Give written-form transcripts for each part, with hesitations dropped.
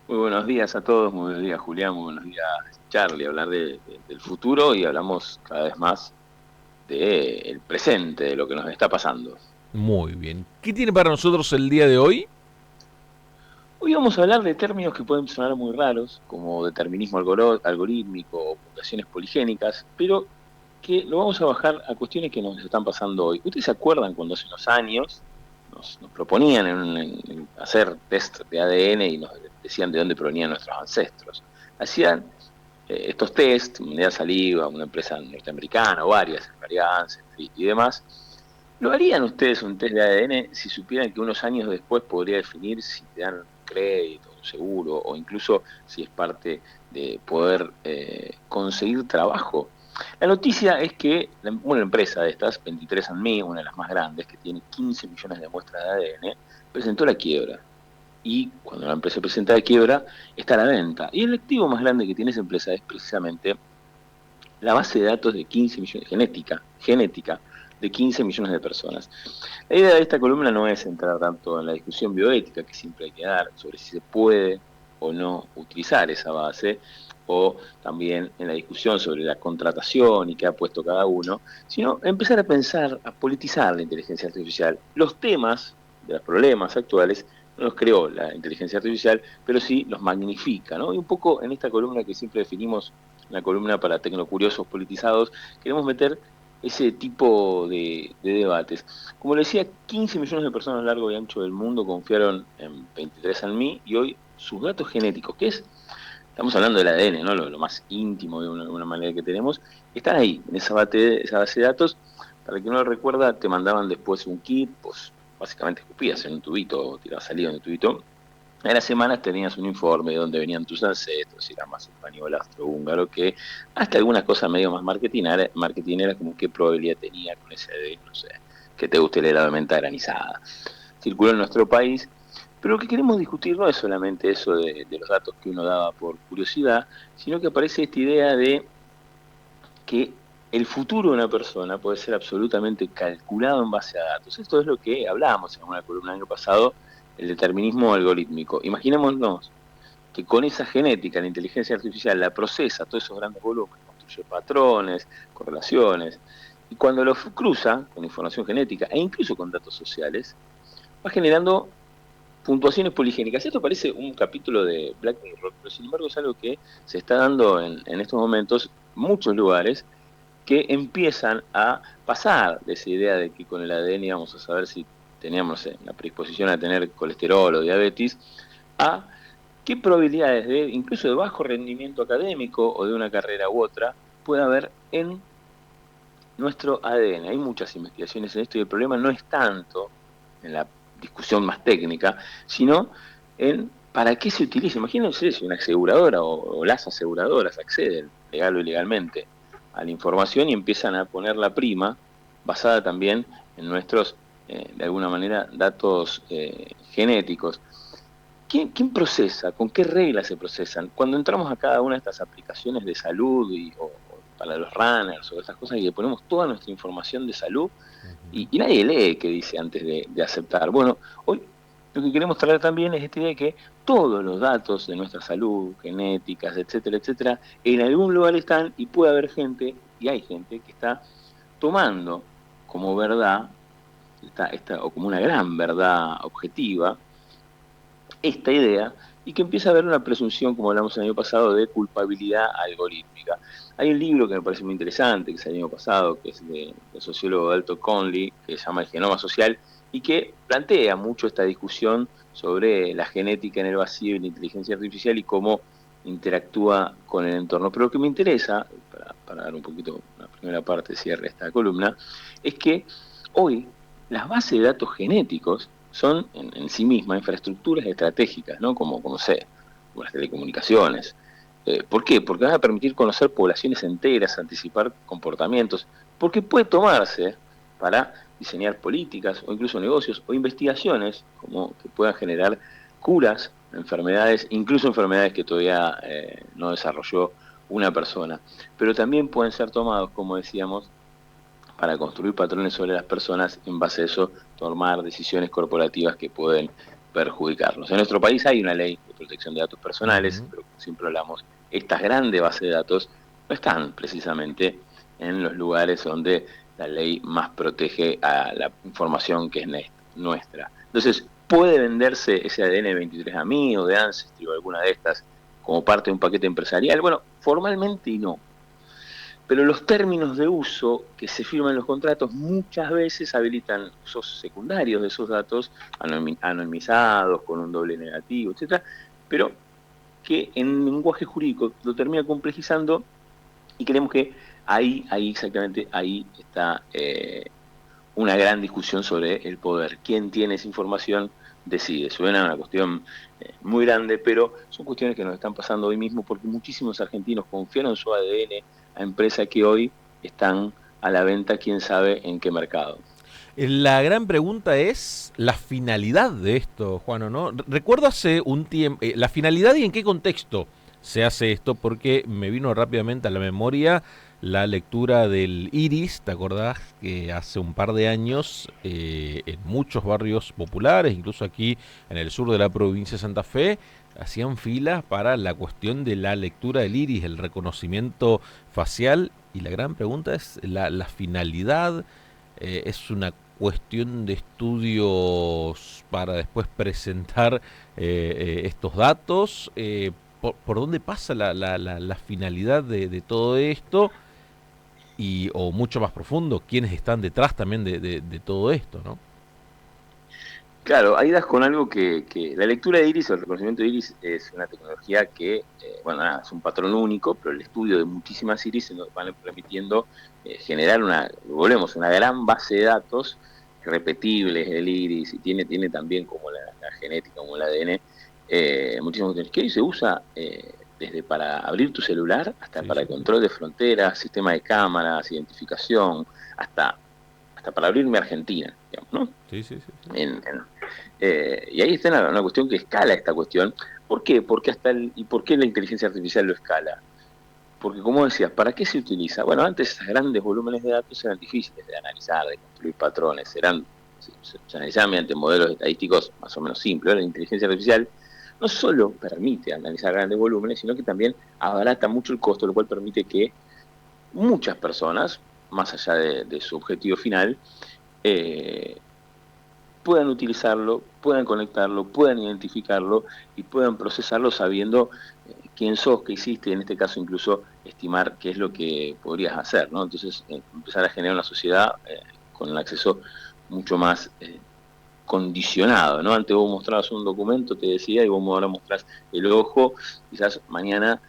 Muy buenos días a todos, muy buenos días Julián, muy buenos días Charlie. Hablar del futuro y hablamos cada vez más del presente, de lo que nos está pasando. Muy bien. ¿Qué tiene para nosotros el día de hoy? Hoy vamos a hablar de términos que pueden sonar muy raros, como determinismo algorítmico o mutaciones poligénicas, pero que lo vamos a bajar a cuestiones que nos están pasando hoy. ¿Ustedes se acuerdan cuando hace unos años nos proponían en hacer test de ADN y nos decían de dónde provenían nuestros ancestros? Hacían estos test, Mundial Saliva, una empresa norteamericana, o varias, en realidad Ancestry y demás. ¿Lo harían ustedes un test de ADN si supieran que unos años después podría definir si te dan un crédito, un seguro, o incluso si es parte de poder conseguir trabajo? La noticia es que una empresa de estas, 23andMe, una de las más grandes, que tiene 15 millones de muestras de ADN, presentó la quiebra. Y cuando la empresa presenta la quiebra, está a la venta. Y el activo más grande que tiene esa empresa es precisamente la base de datos de 15 millones, genética de 15 millones de personas. La idea de esta columna no es entrar tanto en la discusión bioética que siempre hay que dar sobre si se puede o no utilizar esa base, o también en la discusión sobre la contratación y qué ha puesto cada uno, sino empezar a pensar, a politizar la inteligencia artificial. Los temas de los problemas actuales no los creó la inteligencia artificial, pero sí los magnifica, ¿no? Y un poco en esta columna que siempre definimos, la columna para tecnocuriosos politizados, queremos meter ese tipo de debates. Como le decía, 15 millones de personas a lo largo y ancho del mundo confiaron en 23andMe y hoy sus datos genéticos, que es, estamos hablando del ADN, ¿no? Lo más íntimo de una manera que tenemos, están ahí, en esa base de datos. Para el que no lo recuerda, te mandaban después un kit, pues básicamente escupías en un tubito, tirabas saliva en un tubito. En las semanas tenías un informe de dónde venían tus ancestros, si era más español, austrohúngaro, que hasta algunas cosas medio más marketineras como qué probabilidad tenía con ese ADN, no sé, que te guste el helado de menta granizada. Circuló en nuestro país, pero lo que queremos discutir no es solamente eso de los datos que uno daba por curiosidad, sino que aparece esta idea de que el futuro de una persona puede ser absolutamente calculado en base a datos. Esto es lo que hablábamos en una columna el año pasado, el determinismo algorítmico. Imaginémonos que con esa genética, la inteligencia artificial la procesa todos esos grandes volúmenes, construye patrones, correlaciones, y cuando los cruza con información genética e incluso con datos sociales, va generando puntuaciones poligénicas. Esto parece un capítulo de Black Mirror, pero sin embargo es algo que se está dando en estos momentos en muchos lugares que empiezan a pasar de esa idea de que con el ADN íbamos a saber si teníamos la predisposición a tener colesterol o diabetes, a qué probabilidades de, incluso de bajo rendimiento académico o de una carrera u otra, puede haber en nuestro ADN. Hay muchas investigaciones en esto y el problema no es tanto en la discusión más técnica, sino en para qué se utiliza. Imagínense si una aseguradora o las aseguradoras acceden legal o ilegalmente a la información y empiezan a poner la prima basada también en nuestros, de alguna manera, datos genéticos. ¿Quién procesa? ¿Con qué reglas se procesan? Cuando entramos a cada una de estas aplicaciones de salud o para los runners o estas cosas y le ponemos toda nuestra información de salud y nadie lee qué dice antes de aceptar. Bueno, hoy lo que queremos traer también es esta idea de que todos los datos de nuestra salud, genéticas, etcétera, etcétera, en algún lugar están y puede haber gente, y hay gente que está tomando como verdad, o como una gran verdad objetiva, esta idea y que empieza a haber una presunción, como hablamos el año pasado, de culpabilidad algorítmica. Hay un libro que me parece muy interesante, que es el año pasado, que es del sociólogo Dalton Conley, que se llama El genoma social, y que plantea mucho esta discusión sobre la genética en el vacío y la inteligencia artificial y cómo interactúa con el entorno. Pero lo que me interesa, para dar un poquito una primera parte de cierre a esta columna, es que hoy las bases de datos genéticos son en sí mismas infraestructuras estratégicas, ¿no? Como sé, como las telecomunicaciones. ¿Por qué? Porque van a permitir conocer poblaciones enteras, anticipar comportamientos, porque puede tomarse para diseñar políticas o incluso negocios o investigaciones como que puedan generar curas, enfermedades, incluso enfermedades que todavía no desarrolló una persona. Pero también pueden ser tomados, como decíamos, para construir patrones sobre las personas, en base a eso tomar decisiones corporativas que pueden perjudicarnos. En nuestro país hay una ley de protección de datos personales, pero como siempre hablamos, estas grandes bases de datos no están precisamente en los lugares donde la ley más protege a la información que es nuestra. Entonces, ¿puede venderse ese ADN 23andMe o de Ancestry o alguna de estas como parte de un paquete empresarial? Bueno, formalmente no. Pero los términos de uso que se firman en los contratos muchas veces habilitan usos secundarios de esos datos, anonimizados, con un doble negativo, etcétera, pero que en lenguaje jurídico lo termina complejizando y creemos que ahí está una gran discusión sobre el poder. ¿Quién tiene esa información? Decide. Suena una cuestión muy grande, pero son cuestiones que nos están pasando hoy mismo porque muchísimos argentinos confiaron su ADN a empresas que hoy están a la venta, quién sabe en qué mercado. La gran pregunta es la finalidad de esto, Juan, ¿no? Recuerdo hace un tiempo, la finalidad y en qué contexto se hace esto, porque me vino rápidamente a la memoria la lectura del Iris. ¿Te acordás que hace un par de años en muchos barrios populares, incluso aquí en el sur de la provincia de Santa Fe, hacían filas para la cuestión de la lectura del Iris, el reconocimiento facial? Y la gran pregunta es la finalidad. Es una cuestión de estudios para después presentar estos datos. ¿Por dónde pasa la finalidad de todo esto? Y, o mucho más profundo, ¿quiénes están detrás también de todo esto, no? Claro, ahí das con algo que la lectura de iris o el reconocimiento de iris es una tecnología que, bueno, nada, es un patrón único, pero el estudio de muchísimas iris nos van permitiendo generar una gran base de datos repetibles del iris, y tiene también como la genética, como el ADN, muchísimos cuestiones que hoy se usa desde para abrir tu celular hasta Sí, para sí, el control de fronteras, sistema de cámaras, identificación, hasta para abrirme Argentina, digamos, ¿no? sí, sí, sí, sí. Y ahí está una cuestión que escala esta cuestión. ¿Por qué? ¿Y por qué la inteligencia artificial lo escala? Porque, como decías, ¿para qué se utiliza? Bueno, antes esos grandes volúmenes de datos eran difíciles de analizar, de construir patrones, se analizaban mediante modelos estadísticos más o menos simples. La inteligencia artificial no solo permite analizar grandes volúmenes, sino que también abarata mucho el costo, lo cual permite que muchas personas, más allá de su objetivo final, eh, puedan utilizarlo, puedan conectarlo, puedan identificarlo y puedan procesarlo sabiendo quién sos, qué hiciste, y en este caso incluso estimar qué es lo que podrías hacer, ¿no? Entonces, empezar a generar una sociedad con un acceso mucho más condicionado, ¿no? Antes vos mostrabas un documento, te decía, y vos ahora mostrás el ojo, quizás mañana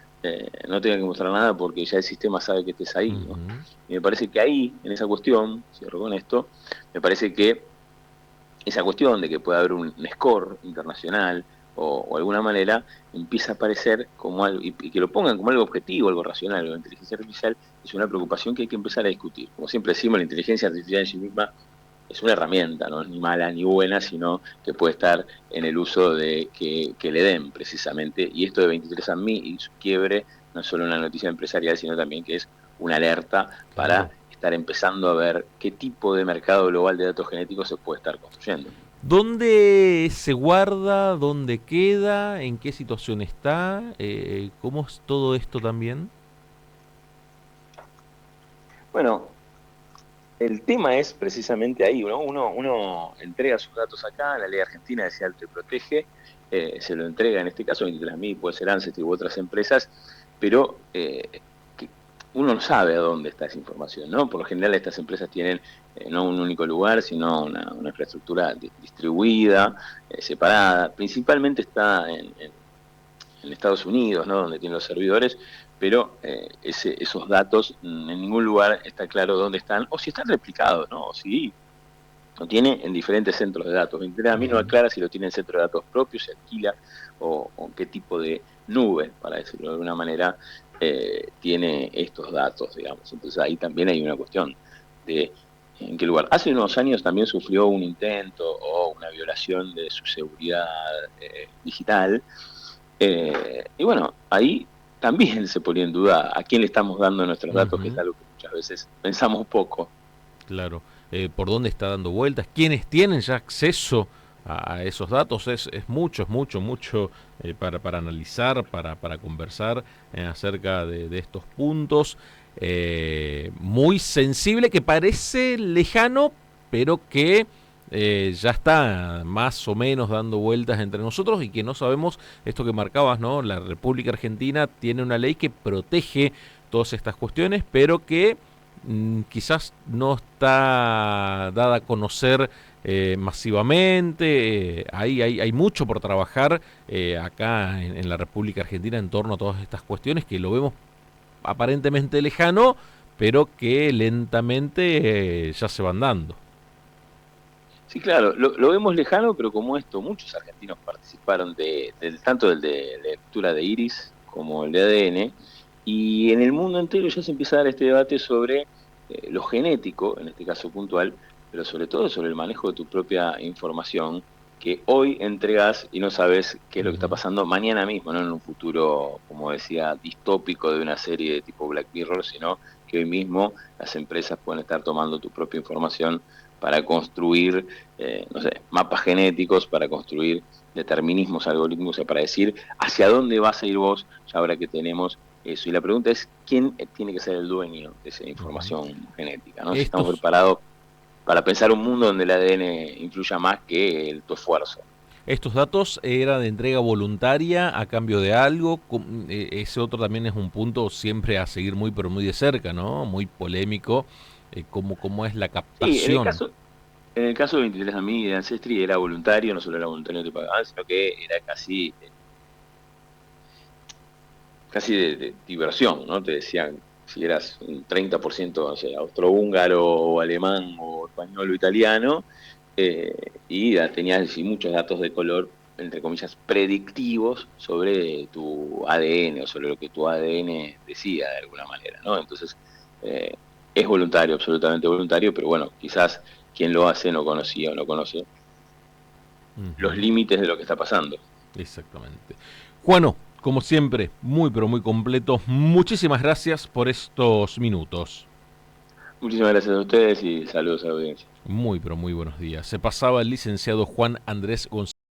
no tenga que mostrar nada porque ya el sistema sabe que estés ahí, ¿no? Ujú. Y me parece que ahí, en esa cuestión, cierro con esto, me parece que esa cuestión de que pueda haber un score internacional o alguna manera empieza a aparecer como algo, y que lo pongan como algo objetivo, algo racional, algo de inteligencia artificial, es una preocupación que hay que empezar a discutir. Como siempre decimos, la inteligencia artificial en sí misma es una herramienta, no es ni mala ni buena, sino que puede estar en el uso de que le den precisamente. Y esto de 23andMe y su quiebre no es solo una noticia empresarial, sino también que es una alerta Claro. para estar empezando a ver qué tipo de mercado global de datos genéticos se puede estar construyendo. ¿Dónde se guarda? ¿Dónde queda? ¿En qué situación está? ¿Cómo es todo esto también? Bueno, el tema es precisamente ahí, ¿no? Uno entrega sus datos acá, la ley argentina decía te protege, se lo entrega en este caso 23andMe, puede ser Ancestry u otras empresas, pero uno no sabe a dónde está esa información, ¿no? Por lo general estas empresas tienen no un único lugar, sino una infraestructura distribuida, separada, principalmente está en Estados Unidos, ¿no? Donde tienen los servidores, pero esos datos en ningún lugar está claro dónde están, o si están replicados, ¿no? O si lo tiene en diferentes centros de datos. A mí no Ujú. aclara si lo tiene en centro de datos propios, se alquila, o qué tipo de nube, para decirlo de alguna manera, tiene estos datos, digamos. Entonces ahí también hay una cuestión de en qué lugar. Hace unos años también sufrió un intento o una violación de su seguridad digital, y bueno, ahí también se ponía en duda a quién le estamos dando nuestros datos, que es Ujú. algo que muchas veces pensamos poco. Claro. ¿Por dónde está dando vueltas? ¿Quiénes tienen ya acceso a esos datos. Es mucho, mucho para analizar, para conversar acerca de estos puntos. Muy sensible, que parece lejano, pero que ya está más o menos dando vueltas entre nosotros y que no sabemos esto que marcabas, ¿no? La República Argentina tiene una ley que protege todas estas cuestiones, pero que quizás no está dada a conocer masivamente. Hay mucho por trabajar acá en la República Argentina en torno a todas estas cuestiones que lo vemos aparentemente lejano, pero que lentamente ya se van dando. Sí, claro, lo vemos lejano, pero como esto, muchos argentinos participaron tanto del de lectura de iris como el de ADN, y en el mundo entero ya se empieza a dar este debate sobre lo genético, en este caso puntual, pero sobre todo sobre el manejo de tu propia información, que hoy entregas y no sabes qué es lo que está pasando mañana mismo, no en un futuro, como decía, distópico de una serie de tipo Black Mirror, sino que hoy mismo las empresas pueden estar tomando tu propia información para construir, no sé, mapas genéticos, para construir determinismos algorítmicos, para decir hacia dónde vas a ir vos, ya ahora que tenemos eso. Y la pregunta es, ¿quién tiene que ser el dueño de esa información genética? ¿No? Si estamos Estos, preparados para pensar un mundo donde el ADN influya más que tu esfuerzo. estos datos era de entrega voluntaria a cambio de algo. Ese otro también es un punto siempre a seguir muy, pero muy de cerca, ¿no? Muy polémico. Cómo es la Sí, captación. en el caso de 23andMe y de Ancestry era voluntario, no solo era voluntario que te pagaban, sino que era casi de diversión, ¿no? Te decían si eras un 30%, no sé, austrohúngaro o alemán o español o italiano, y tenías sí, muchos datos de color, entre comillas, predictivos sobre tu ADN o sobre lo que tu ADN decía de alguna manera, ¿no? Entonces, eh, es voluntario, absolutamente voluntario, pero bueno, quizás quien lo hace no conocía o no conoce los Ujú, límites de lo que está pasando. exactamente. Juano, como siempre, muy, pero muy completo. Muchísimas gracias por estos minutos. Muchísimas gracias a ustedes y saludos a la audiencia. Muy, pero muy buenos días. Se pasaba el licenciado Juan Andrés González.